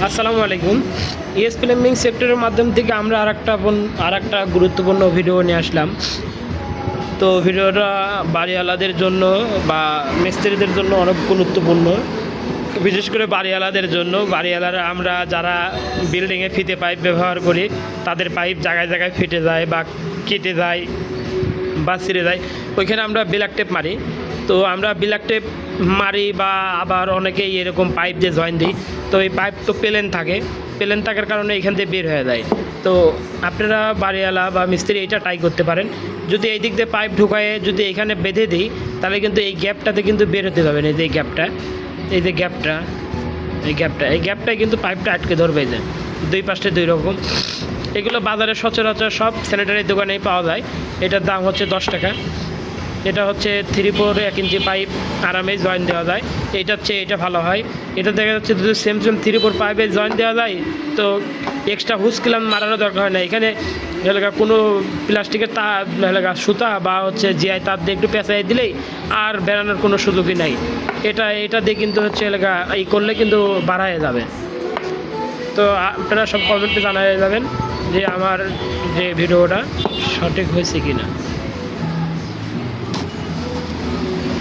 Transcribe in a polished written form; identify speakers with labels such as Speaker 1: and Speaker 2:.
Speaker 1: আসসালামু আলাইকুম। ES plumbing সেক্টরের মাধ্যম থেকে আমরা আরেকটা গুরুত্বপূর্ণ ভিডিও নিয়ে আসলাম। তো ভিডিওটা বাড়িওয়ালাদের জন্য বা মিস্ত্রিদের জন্য অনেক গুরুত্বপূর্ণ, বিশেষ করে বাড়িওয়ালাদের জন্য। বাড়িওয়ালারা আমরা যারা বিল্ডিংয়ে ফিতে পাইপ ব্যবহার করি, তাদের পাইপ জায়গায় জায়গায় ফেটে যায় বা কেটে যায় বা ছিঁড়ে যায়, ওইখানে আমরা ব্ল্যাক টেপ মারি। তো আমরা ব্ল্যাক টেপ মারি বা আবার অনেকেই এরকম পাইপ দিয়ে জয়েন দিই। তো এই পাইপ তো প্লেন থাকার কারণে এখান থেকে বের হয়ে যায়। তো আপনারা বাড়িওয়ালা বা মিস্ত্রি এটা ট্রাই করতে পারেন, যদি এই দিক দিয়ে পাইপ ঢুকায়ে যদি এখানে বেঁধে দিই, তাহলে কিন্তু এই গ্যাপটাতে কিন্তু বের হতে পারবেন। এই যে গ্যাপটা, এই গ্যাপটায় কিন্তু পাইপটা আটকে ধরবে যায়। দুই পাশে দুই রকম। এগুলো বাজারে সচরাচর সব স্যানিটারি দোকানেই পাওয়া যায়। এটার দাম হচ্ছে 10 টাকা। এটা হচ্ছে 3/4 1 ইঞ্চি পাইপ আরামে জয়েন দেওয়া যায়। এইটার চেয়ে এটা ভালো হয়। এটা দেখা যাচ্ছে যদি সেম 3/4 পাইপে জয়েন দেওয়া যায়, তো এক্সট্রা হুস কিলাম মারারও দরকার হয় না। এখানে এলাকা কোনো প্লাস্টিকের তার এলাকা সুতা বা হচ্ছে জিআই তার দিয়ে একটু পেঁচাই দিলেই আর বেরানোর কোনো সুযোগই নাই। এটা দিয়ে কিন্তু হচ্ছে এলাকা এই করলে কিন্তু বাড়ায় যাবে। তো আপনারা সব কমেন্টে জানাই যাবেন যে আমার যে ভিডিওটা সঠিক হয়েছে কিনা।